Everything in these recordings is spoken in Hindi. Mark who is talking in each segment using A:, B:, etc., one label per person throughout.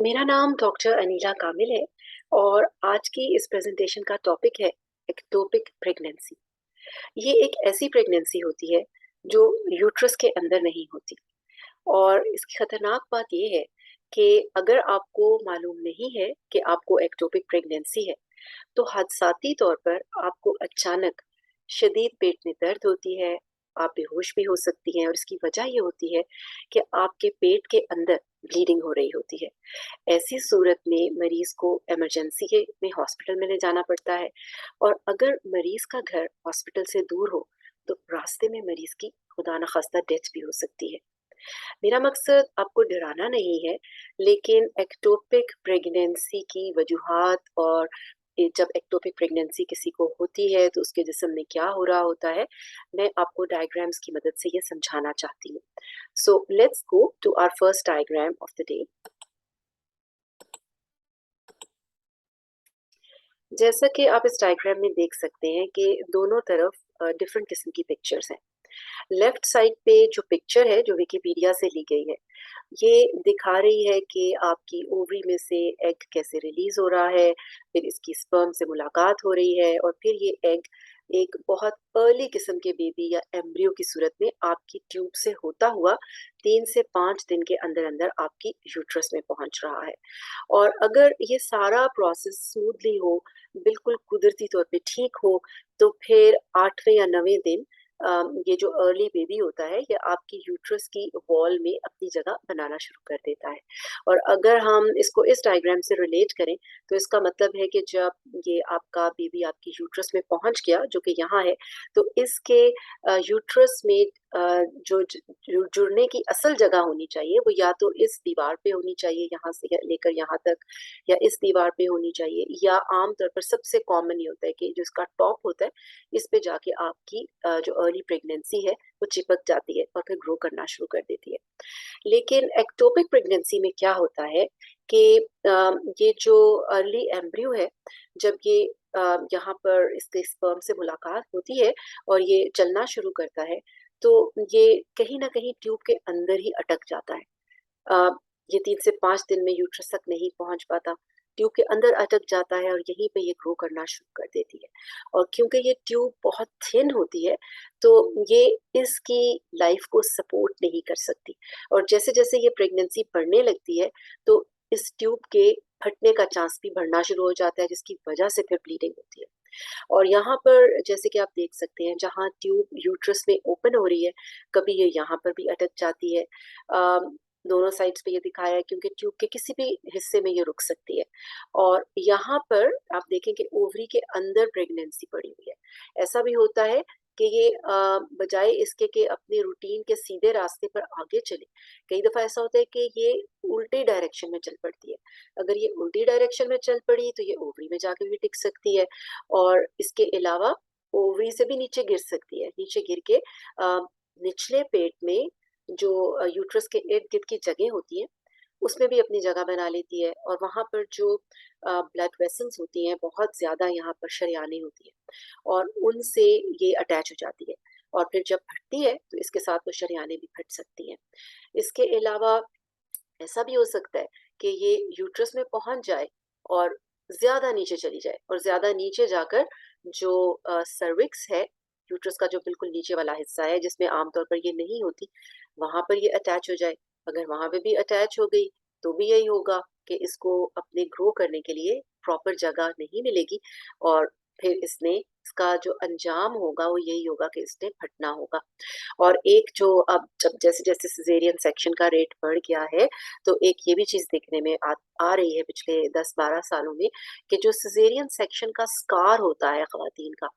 A: मेरा नाम डॉक्टर अनीला कामिल है और आज की इस प्रेजेंटेशन का टॉपिक है एक्टोपिक प्रेगनेंसी। ये एक ऐसी प्रेगनेंसी होती है जो यूट्रस के अंदर नहीं होती और इसकी खतरनाक बात ये है कि अगर आपको मालूम नहीं है कि आपको एक्टोपिक प्रेगनेंसी है तो हादसाती तौर पर आपको अचानक शदीद पेट में दर्द होती है। आप बेहोश भी हो सकती हैं और इसकी वजह ये होती है कि आपके पेट के अंदर ब्लीडिंग हो रही होती है। ऐसी सूरत में मरीज को इमरजेंसी के में हॉस्पिटल में ले जाना पड़ता है और अगर मरीज का घर हॉस्पिटल से दूर हो तो रास्ते में मरीज की खुदा न खास्ता डेथ भी हो सकती है। मेरा मकसद आपको डराना नहीं है, लेकिन एक्टोपिक प्रेगनेंसी की वजूहात और जब एक्टोपिक प्रेगनेंसी किसी को होती है तो उसके जिस्म में क्या हो रहा होता है, मैं आपको डायग्राम्स की मदद से ये समझाना चाहती हूँ। So let's go to our first diagram of the day. जैसा कि आप इस डायग्राम में देख सकते हैं कि दोनों तरफ डिफरेंट किस्म की पिक्चर्स हैं। लेफ्ट साइड पे जो पिक्चर है जो विकिपीडिया से ली गई है, ये दिखा रही है कि आपकी ओवरी में से एग कैसे रिलीज हो रहा है, फिर इसकी स्पर्म से मुलाकात हो रही है और फिर ये एग एक बहुत अर्ली किस्म के बेबी या एम्ब्रियो की सूरत में आपकी ट्यूब से होता हुआ 3 से 5 दिन के अंदर अंदर आपकी यूट्रस में पहुंच रहा है। और अगर ये सारा प्रोसेस स्मूथली हो, बिल्कुल कुदरती तौर पे ठीक हो, तो फिर 8वें या 9वें दिन ये जो अर्ली बेबी होता है ये आपकी यूट्रस की वॉल में अपनी जगह बनाना शुरू कर देता है। और अगर हम इसको इस डायग्राम से रिलेट करें तो इसका मतलब है कि जब ये आपका बेबी आपकी यूट्रस में पहुंच गया जो कि यहाँ है, तो इसके यूट्रस में जुड़ने की असल जगह होनी चाहिए वो या तो इस दीवार पे होनी चाहिए यहाँ से लेकर यहाँ तक, या इस दीवार पे होनी चाहिए, या आमतौर पर सबसे कॉमन ये होता है कि जो इसका टॉप होता है इस पे जाके आपकी जो अर्ली प्रेगनेंसी है वो चिपक जाती है और फिर ग्रो करना शुरू कर देती है। लेकिन एक्टोपिक प्रेगनेंसी में क्या होता है कि ये जो अर्ली एम्ब्रियो है, जब ये यहाँ पर इसके स्पर्म से मुलाकात होती है और ये चलना शुरू करता है, तो ये कहीं ना कहीं ट्यूब के अंदर ही अटक जाता है। अ, ये 3 से 5 दिन में यूट्रस तक नहीं पहुंच पाता, ट्यूब के अंदर अटक जाता है और यहीं पे ये ग्रो करना शुरू कर देती है। और क्योंकि ये ट्यूब बहुत थिन होती है तो ये इसकी लाइफ को सपोर्ट नहीं कर सकती, और जैसे जैसे ये प्रेगनेंसी बढ़ने लगती है तो इस ट्यूब के फटने का चांस भी बढ़ना शुरू हो जाता है, जिसकी वजह से फिर ब्लीडिंग होती है। और यहाँ पर जैसे कि आप देख सकते हैं जहाँ ट्यूब यूट्रस में ओपन हो रही है, कभी ये यहाँ पर भी अटक जाती है। दोनों साइड्स पे ये दिखाया है क्योंकि ट्यूब के किसी भी हिस्से में ये रुक सकती है। और यहाँ पर आप देखें कि ओवरी के अंदर प्रेगनेंसी पड़ी हुई है। ऐसा भी होता है कि ये बजाय इसके कि अपने रूटीन के सीधे रास्ते पर आगे चले, कई दफा ऐसा होता है कि ये उल्टे डायरेक्शन में चल पड़ती है। अगर ये उल्टी डायरेक्शन में चल पड़ी तो ये ओवरी में जाके भी टिक सकती है और इसके अलावा ओवरी से भी नीचे गिर सकती है। नीचे गिर के निचले पेट में जो यूट्रस के इर्द गिर्द की जगह होती है उसमें भी अपनी जगह बना लेती है, और वहां पर जो ब्लड वेसल्स होती हैं बहुत ज्यादा, यहाँ पर शरेयानें होती है और उनसे ये अटैच हो जाती है और फिर जब फटती है तो इसके साथ वो शरेयानें भी फट सकती हैं। इसके अलावा ऐसा भी हो सकता है कि ये यूट्रस में पहुंच जाए और ज्यादा नीचे चली जाए, और ज्यादा नीचे जाकर जो सर्विक्स है, यूट्रस का जो बिल्कुल नीचे वाला हिस्सा है जिसमें आमतौर पर ये नहीं होती, वहां पर ये अटैच हो जाए। अगर वहां पे भी अटैच हो गई तो भी यही होगा कि इसको अपने ग्रो करने के लिए प्रॉपर जगह नहीं मिलेगी और फिर इसने इसका जो अंजाम होगा वो यही होगा कि इसने फटना होगा। और एक जो अब जब जैसे जैसे सिजेरियन सेक्शन का रेट बढ़ गया है, तो एक ये भी चीज देखने में आ रही है पिछले 10-12 सालों में कि जो सिजेरियन सेक्शन का स्कार होता है खवातीन का,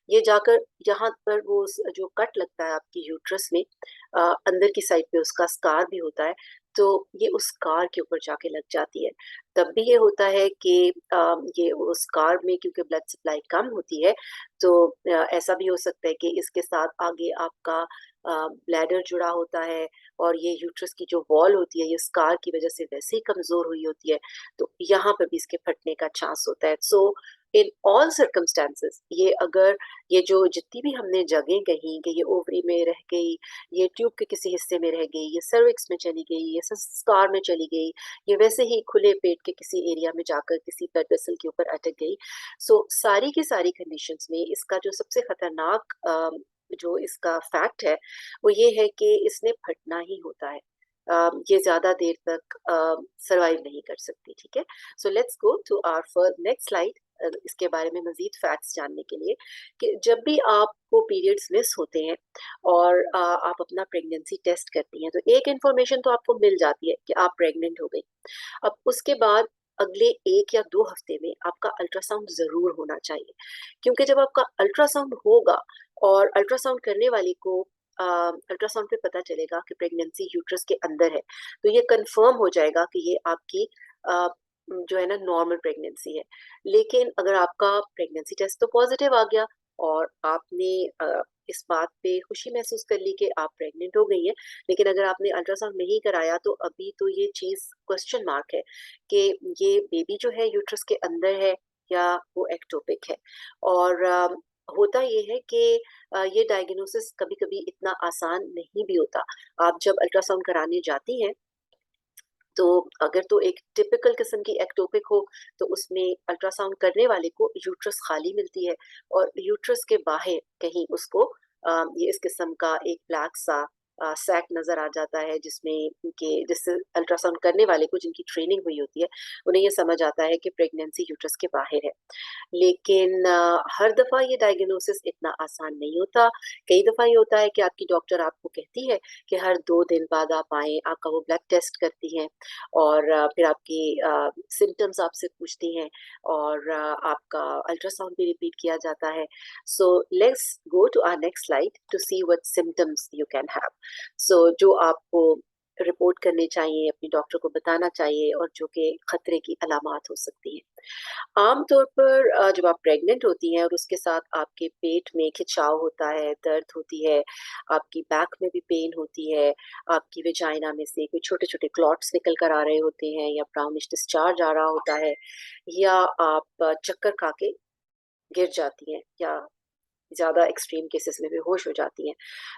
A: ये जाकर यहाँ पर वो जो कट लगता है आपकी यूट्रस में, अंदर की साइड पे उसका स्कार भी होता है, तो ये उस स्कार के ऊपर जाके लग जाती है। तब भी ये होता है कि ये उस स्कार में क्योंकि ब्लड सप्लाई कम होती है, तो ऐसा भी हो सकता है कि इसके साथ आगे आपका ब्लैडर जुड़ा होता है और ये यूट्रस की जो वॉल होती है ये स्कार की वजह से वैसे ही कमजोर हुई होती है, तो यहाँ पर भी इसके फटने का चांस होता है। सो इन ऑल सर्कमस्टांसेस ये जो जितनी भी हमने जगह कही कि ये ओवरी में रह गई, ये ट्यूब के किसी हिस्से में रह गई, ये सर्विक्स में चली गई, ये स्कार में चली गई, ये वैसे ही खुले पेट के किसी एरिया में जाकर किसी ब्लड वेसल के ऊपर अटक गई। सो सारी की सारी कंडीशंस में इसका जो सबसे खतरनाक जो इसका फैक्ट है वो ये है कि इसने फटना ही होता है। ये ज्यादा देर तक सरवाइव नहीं कर सकती। ठीक है, so let's go to our next slide इसके बारे में मजीद फैक्ट्स जानने के लिए कि जब भी आपको पीरियड्स मिस होते हैं और आप अपना प्रेगनेंसी टेस्ट करती हैं तो एक इन्फॉर्मेशन तो आपको मिल जाती है कि आप प्रेग्नेंट हो गई। अब उसके बाद अगले 1 या 2 हफ्ते में आपका अल्ट्रासाउंड ज़रूर होना चाहिए, क्योंकि जब आपका अल्ट्रासाउंड होगा और अल्ट्रासाउंड करने वाली को अल्ट्रासाउंड पे पता चलेगा कि प्रेगनेंसी यूट्रस के अंदर है, तो ये कंफर्म हो जाएगा कि ये आपकी अ, जो है ना नॉर्मल प्रेगनेंसी है। लेकिन अगर आपका प्रेगनेंसी टेस्ट तो पॉजिटिव आ गया और आपने इस बात पे खुशी महसूस कर ली कि आप प्रेग्नेंट हो गई हैं, लेकिन अगर आपने अल्ट्रासाउंड नहीं कराया तो अभी तो ये चीज़ क्वेश्चन मार्क है कि ये बेबी जो है यूट्रस के अंदर है या वो एक्टोपिक है। और होता ये है कि ये डायग्नोसिस कभी-कभी इतना आसान नहीं भी होता। आप जब अल्ट्रासाउंड कराने जाती हैं तो अगर तो एक टिपिकल किस्म की एक्टोपिक हो तो उसमें अल्ट्रासाउंड करने वाले को यूट्रस खाली मिलती है और यूट्रस के बाहर कहीं उसको ये इस किस्म का एक ब्लैक सा सैक नजर आ जाता है जिसमें के जिससे अल्ट्रासाउंड करने वाले को जिनकी ट्रेनिंग हुई होती है उन्हें ये समझ आता है कि प्रेगनेंसी यूट्रस के बाहर है। लेकिन हर दफा ये डायग्नोसिस इतना आसान नहीं होता। कई दफा ये होता है कि आपकी डॉक्टर आपको कहती है कि हर 2 दिन बाद आप आए, आपका वो ब्लड टेस्ट करती हैं और फिर आपकी सिम्टम्स आपसे पूछती हैं और आपका अल्ट्रासाउंड भी रिपीट किया जाता है। So let's go to our next slide to see what symptoms you can have. So जो आपको रिपोर्ट करने चाहिए, अपने डॉक्टर को बताना चाहिए और जो कि खतरे की अलामात हो सकती हैं। आमतौर पर जब आप प्रेग्नेंट होती हैं और उसके साथ आपके पेट में खिंचाव होता है, दर्द होती है, आपकी बैक में भी पेन होती है, आपकी वेजाइना में से कोई छोटे-छोटे क्लॉट्स निकल कर आ रहे होते हैं या ब्राउनिश डिस्चार्ज आ रहा होता है या आप चक्कर खा के गिर जाती हैं या ज़्यादा एक्सट्रीम केसेस में बेहोश हो जाती हैं।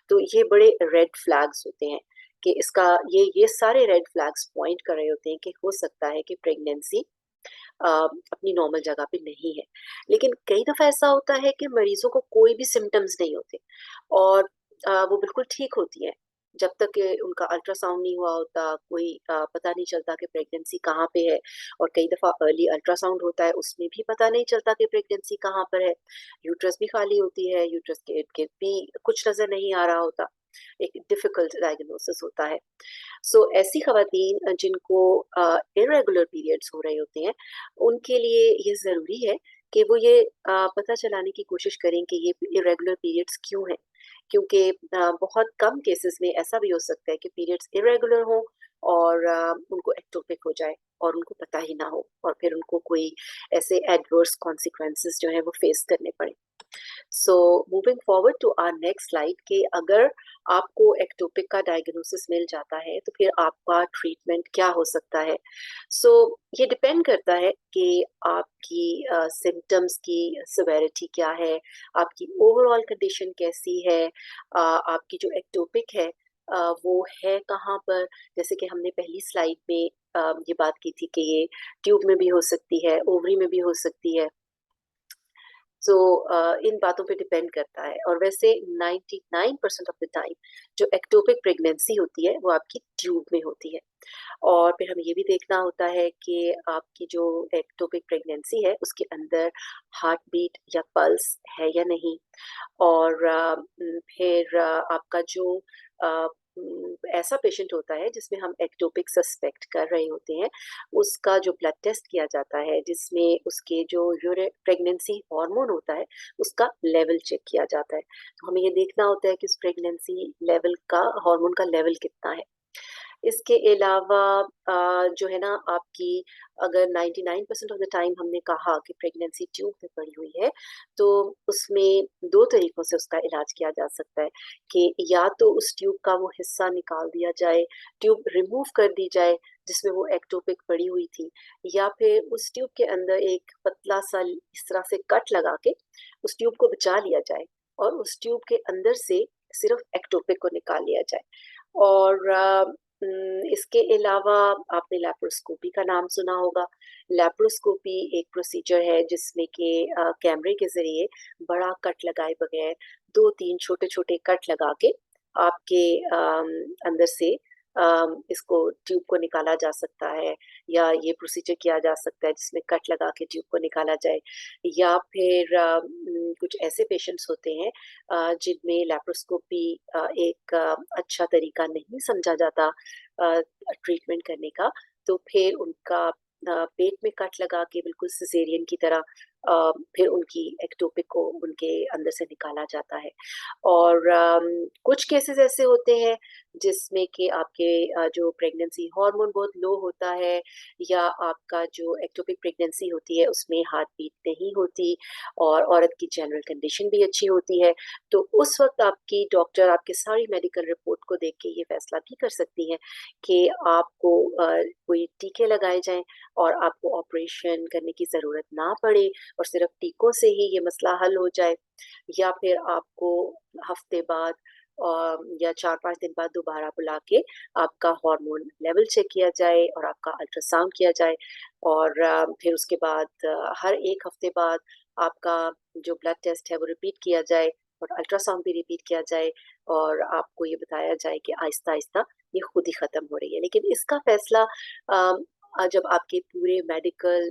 A: तो ये बड़े रेड फ्लैग्स होते हैं कि इसका ये सारे रेड फ्लैग्स पॉइंट कर रहे होते हैं कि हो सकता है कि प्रेगनेंसी अपनी नॉर्मल जगह पे नहीं है। लेकिन कई दफ़ा ऐसा होता है कि मरीज़ों को कोई भी सिम्पटम्स नहीं होते और वो बिल्कुल ठीक होती हैं। जब तक कि उनका अल्ट्रासाउंड नहीं हुआ होता, कोई पता नहीं चलता कि प्रेगनेंसी कहाँ पे है और कई दफ़ा अर्ली अल्ट्रासाउंड होता है, उसमें भी पता नहीं चलता कि प्रेगनेंसी कहाँ पर है। यूट्रस भी खाली होती है, यूट्रस के इर्द-गिर्द भी कुछ नज़र नहीं आ रहा होता। एक डिफ़िकल्ट डायग्नोसिस होता है। सो ऐसी खवातीन जिनको इर्रेगुलर पीरियड्स हो रहे होते हैं, उनके लिए ये ज़रूरी है कि वो ये पता चलाने की कोशिश करें कि ये इर्रेगुलर पीरियड्स क्यों हैं। क्योंकि बहुत कम केसेस में ऐसा भी हो सकता है कि पीरियड्स इर्रेगुलर हों और उनको एक्टोपिक हो जाए और उनको पता ही ना हो और फिर उनको कोई ऐसे एडवर्स कॉन्सिक्वेंसेस जो हैं वो फेस करने पड़े। So moving forward to our next slide कि अगर आपको एक्टोपिक का डायग्नोसिस मिल जाता है तो फिर आपका ट्रीटमेंट क्या हो सकता है। सो ये डिपेंड करता है कि आपकी सिम्टम्स की सिवेरिटी क्या है, आपकी ओवरऑल कंडीशन कैसी है, आपकी जो एक्टोपिक है वो है कहाँ पर। जैसे कि हमने पहली स्लाइड में ये बात की थी कि ये ट्यूब में भी हो सकती है, ओवरी में भी हो सकती है। सो इन बातों पे डिपेंड करता है और वैसे 99% ऑफ द टाइम जो एक्टोपिक प्रेगनेंसी होती है वो आपकी ट्यूब में होती है। और फिर हमें ये भी देखना होता है कि आपकी जो एक्टोपिक प्रेगनेंसी है उसके अंदर हार्ट बीट या पल्स है या नहीं। और फिर आपका जो ऐसा पेशेंट होता है जिसमें हम एक्टोपिक सस्पेक्ट कर रहे होते हैं, उसका जो ब्लड टेस्ट किया जाता है जिसमें उसके जो यूरे प्रेगनेंसी हार्मोन होता है, उसका लेवल चेक किया जाता है। तो हमें ये देखना होता है कि उस प्रेगनेंसी लेवल का हार्मोन का लेवल कितना है। इसके अलावा जो है ना आपकी, अगर 99% ऑफ द टाइम हमने कहा कि प्रेगनेंसी ट्यूब में पड़ी हुई है, तो उसमें 2 तरीकों से उसका इलाज किया जा सकता है कि या तो उस ट्यूब का वो हिस्सा निकाल दिया जाए, ट्यूब रिमूव कर दी जाए जिसमें वो एक्टोपिक पड़ी हुई थी, या फिर उस ट्यूब के अंदर एक पतला-सा इस तरह से कट लगा के उस ट्यूब को बचा लिया जाए और उस ट्यूब के अंदर से सिर्फ़ एक्टोपिक को निकाल लिया जाए। और इसके अलावा आपने लैप्रोस्कोपी का नाम सुना होगा। लैप्रोस्कोपी एक प्रोसीजर है जिसमें कि कैमरे के ज़रिए बड़ा कट लगाए बगैर 2-3 छोटे-छोटे कट लगा के आपके अंदर से इसको ट्यूब को निकाला जा सकता है, या ये प्रोसीजर किया जा सकता है जिसमें कट लगा के ट्यूब को निकाला जाए। या फिर कुछ ऐसे पेशेंट्स होते हैं जिनमें लैप्रोस्कोपी एक अच्छा तरीका नहीं समझा जाता ट्रीटमेंट करने का, तो फिर उनका पेट में कट लगा के बिल्कुल सिज़ेरियन की तरह फिर उनकी एक्टोपिक को उनके अंदर से निकाला जाता है। और कुछ केसेज़ ऐसे होते हैं जिसमें कि आपके जो प्रेगनेंसी हार्मोन बहुत लो होता है, या आपका जो एक्टोपिक प्रेगनेंसी होती है उसमें हार्ट बीट नहीं होती और औरत की जनरल कंडीशन भी अच्छी होती है, तो उस वक़्त आपकी डॉक्टर आपकी सारी मेडिकल रिपोर्ट को देख के ये फैसला भी कर सकती हैं कि आपको कोई टीके लगाए जाएँ और आपको ऑपरेशन करने की ज़रूरत ना पड़े और सिर्फ़ टीकों से ही ये मसला हल हो जाए, या फिर आपको हफ़्ते बाद या 4-5 दिन बाद दोबारा बुला के आपका हार्मोन लेवल चेक किया जाए और आपका अल्ट्रासाउंड किया जाए, और फिर उसके बाद हर 1 हफ़्ते बाद आपका जो ब्लड टेस्ट है वो रिपीट किया जाए और अल्ट्रासाउंड भी रिपीट किया जाए, और आपको ये बताया जाए कि आहिस्ता-आहिस्ता ये खुद ही ख़त्म हो रही है। लेकिन इसका फ़ैसला जब आपके पूरे मेडिकल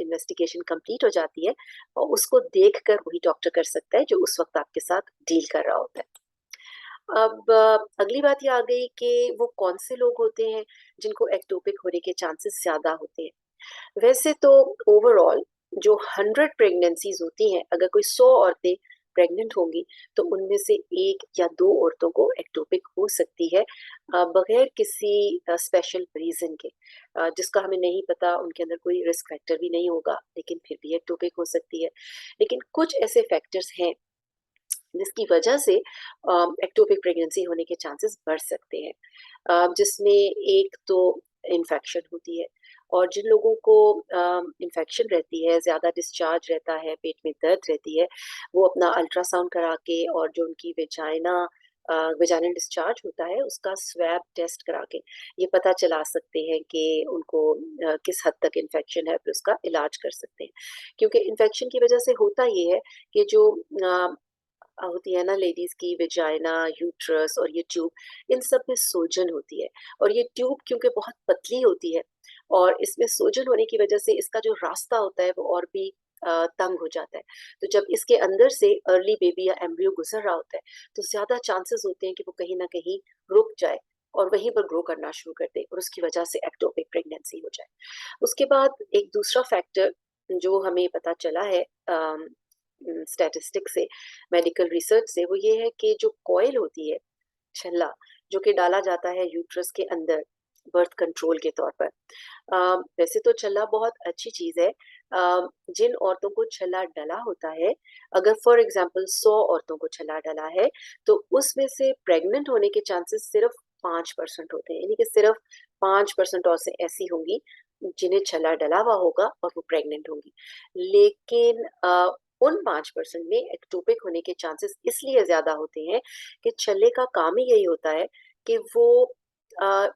A: इन्वेस्टिगेशन कंप्लीट हो जाती है और उसको देखकर वही डॉक्टर कर सकता है जो उस वक़्त आपके साथ डील कर रहा होता है। अब अगली बात ये आ गई कि वो कौन-से लोग होते हैं जिनको एक्टोपिक होने के चांसेस ज़्यादा होते हैं। वैसे तो ओवरऑल जो 100 प्रेग्नेंसीज़ होती हैं, अगर कोई 100 औरतें प्रेग्नेंट होंगी, तो उनमें से 1 या 2 औरतों को एक्टोपिक हो सकती है बगैर किसी स्पेशल रीज़न के, जिसका हमें नहीं पता, उनके अंदर कोई रिस्क फैक्टर भी नहीं होगा, लेकिन फिर भी एक्टोपिक हो सकती है। लेकिन कुछ ऐसे फैक्टर्स हैं जिसकी वजह से एक्टोपिक प्रेगनेंसी होने के चांसेस बढ़ सकते हैं, जिसमें एक तो इन्फेक्शन होती है, और जिन लोगों को इन्फेक्शन रहती है, ज़्यादा डिस्चार्ज रहता है, पेट में दर्द रहती है, वो अपना अल्ट्रासाउंड करा के और जो उनकी वेजाइनल डिस्चार्ज होता है उसका स्वैब टेस्ट करा के ये पता चला सकते हैं कि उनको किस हद तक इन्फेक्शन है, फिर उसका इलाज कर सकते हैं। क्योंकि इन्फेक्शन की वजह से होता ये है कि जो होती है ना लेडीज की वेजाइना, यूट्रस और ये ट्यूब, इन सब में सूजन होती है, और ये ट्यूब क्योंकि बहुत पतली होती है और इसमें सूजन होने की वजह से इसका जो रास्ता होता है वो और भी तंग हो जाता है। तो जब इसके अंदर से अर्ली बेबी या एम्ब्रियो गुजर रहा होता है, तो ज्यादा चांसेस होते हैं कि वो कहीं ना कहीं रुक जाए और वहीं पर ग्रो करना शुरू कर दे और उसकी वजह से एक्टोपिक प्रेगनेंसी हो जाए। उसके बाद एक दूसरा फैक्टर जो हमें पता चला है स्टैटिस्टिक से, मेडिकल रिसर्च से, वो ये है कि जो कॉइल होती है, छल्ला, जो कि डाला जाता है यूट्रस के अंदर बर्थ कंट्रोल के तौर पर। वैसे तो छल्ला बहुत अच्छी चीज़ है। जिन औरतों को छल्ला डला होता है, अगर फॉर एग्ज़ाम्पल 100 औरतों को छल्ला डला है, तो उसमें से प्रेग्नेंट होने के चांसेस सिर्फ़ 5% होते हैं। यानी कि सिर्फ़ 5% औरतें ऐसी होंगी जिन्हें छल्ला डला हुआ होगा और वो प्रेग्नेंट होंगी। लेकिन उन 5% में एक्टोपिक होने के चांसेस इसलिए ज़्यादा होते हैं कि छल्ले का काम ही यही होता है कि वो अ,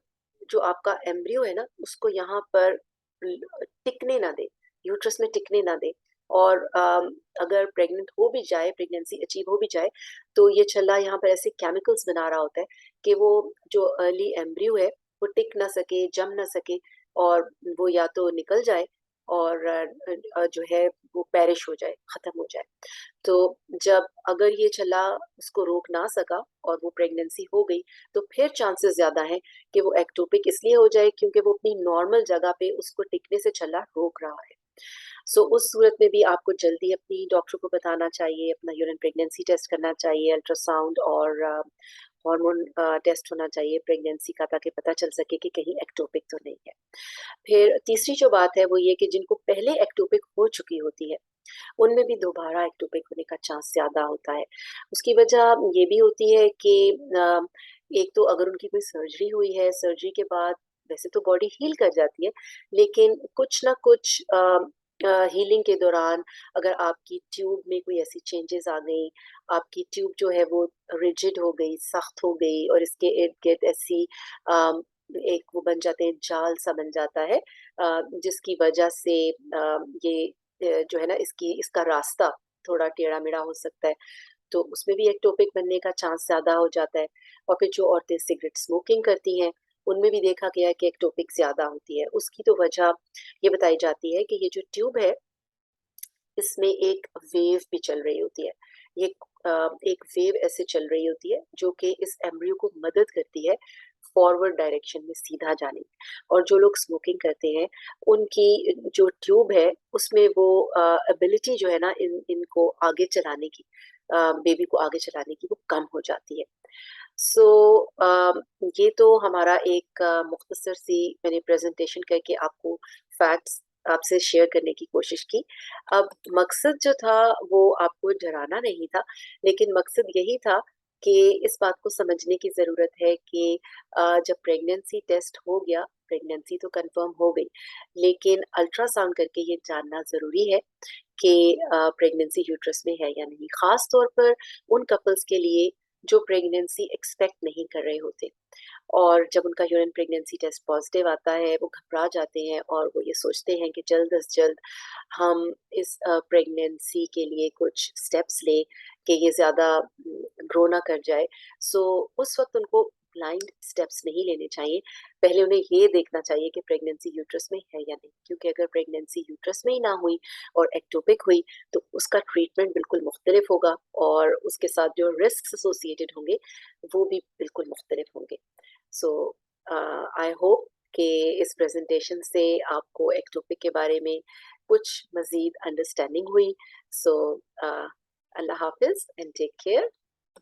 A: जो आपका एम्ब्रियो है ना, उसको यहाँ पर टिकने ना दे, यूट्रस में टिकने ना दे, और अगर प्रेग्नेंट हो भी जाए, प्रेगनेंसी अचीव हो भी जाए, तो ये छल्ला यहाँ पर ऐसे केमिकल्स बना रहा होता है कि वो जो अर्ली एम्ब्रियो है वो टिक ना सके, जम ना सके, और वो या तो निकल जाए और जो है वो पेरिश हो जाए, खत्म हो जाए। तो जब अगर ये छल्ला उसको रोक ना सका और वो प्रेगनेंसी हो गई, तो फिर चांसेस ज़्यादा हैं कि वो एक्टोपिक इसलिए हो जाए क्योंकि वो अपनी नॉर्मल जगह पे उसको टिकने से छल्ला रोक रहा है। सो उस सूरत में भी आपको जल्दी अपनी डॉक्टर को बताना चाहिए, अपना यूरिन प्रेगनेंसी टेस्ट करना चाहिए, अल्ट्रासाउंड और हार्मोन टेस्ट होना चाहिए प्रेगनेंसी का, ताकि पता चल सके कि कहीं एक्टोपिक तो नहीं है। फिर तीसरी जो बात है वो ये कि जिनको पहले एक्टोपिक हो चुकी होती है उनमें भी दोबारा एक्टोपिक होने का चांस ज़्यादा होता है। उसकी वजह ये भी होती है कि एक तो अगर उनकी कोई सर्जरी हुई है, सर्जरी के बाद वैसे तो बॉडी हील कर जाती है, लेकिन कुछ ना कुछ हीलिंग के दौरान अगर आपकी ट्यूब में कोई ऐसी चेंजेस आ गई, आपकी ट्यूब जो है वो रिजिड हो गई, सख्त हो गई और इसके इर्द-गिर्द ऐसी एक वो बन जाते हैं, जाल सा बन जाता है, जिसकी वजह से ये जो है ना इसका रास्ता थोड़ा टेढ़ा-मेढ़ा हो सकता है, तो उसमें भी एक्टोपिक बनने का चांस ज़्यादा हो जाता है। और फिर जो औरतें सिगरेट स्मोकिंग करती हैं, उनमें भी देखा गया है कि एक्टोपिक ज़्यादा होती है। उसकी तो वजह ये बताई जाती है कि ये जो ट्यूब है, इसमें एक वेव भी चल रही होती है। ये एक वेव ऐसे चल रही होती है जो कि इस एम्ब्रियो को मदद करती है फॉरवर्ड डायरेक्शन में सीधा जाने में। और जो लोग स्मोकिंग करते हैं उनकी जो ट्यूब है उसमें वो एबिलिटी जो है ना इनको आगे चलाने की, बेबी को आगे चलाने की वो कम हो जाती है। सो ये तो हमारा एक मुख्तसर सी मैंने प्रेजेंटेशन करके आपको फैक्ट्स आपसे शेयर करने की कोशिश की। अब मकसद जो था वो आपको डराना नहीं था, लेकिन मकसद यही था कि इस बात को समझने की ज़रूरत है कि जब प्रेगनेंसी टेस्ट हो गया, प्रेगनेंसी तो कंफर्म हो गई, लेकिन अल्ट्रासाउंड करके ये जानना ज़रूरी है कि प्रेगनेंसी यूट्रस में है या नहीं। ख़ास तौर पर उन कपल्स के लिए जो प्रेगनेंसी एक्सपेक्ट नहीं कर रहे होते और जब उनका यूरिन प्रेगनेंसी टेस्ट पॉजिटिव आता है, वो घबरा जाते हैं और वो ये सोचते हैं कि जल्द अज़ जल्द हम इस प्रेगनेंसी के लिए कुछ स्टेप्स लें कि ये ज़्यादा ग्रो ना कर जाए। सो उस वक़्त उनको ब्लाइंड स्टेप्स नहीं लेने चाहिए। पहले उन्हें ये देखना चाहिए कि प्रेगनेंसी यूट्रस में है या नहीं, क्योंकि अगर प्रेगनेंसी यूट्रस में ही ना हुई और एक्टोपिक हुई, तो उसका ट्रीटमेंट बिल्कुल मुख्तलिफ होगा और उसके साथ जो रिस्क्स एसोसिएटेड होंगे, वो भी बिल्कुल मुख्तलिफ होंगे। सो आई होप कि इस प्रेजेंटेशन से आपको एक्टोपिक के बारे में कुछ मज़ीद अंडरस्टैंडिंग हुई। सो अल्लाह हाफ़िज़ एंड टेक केयर।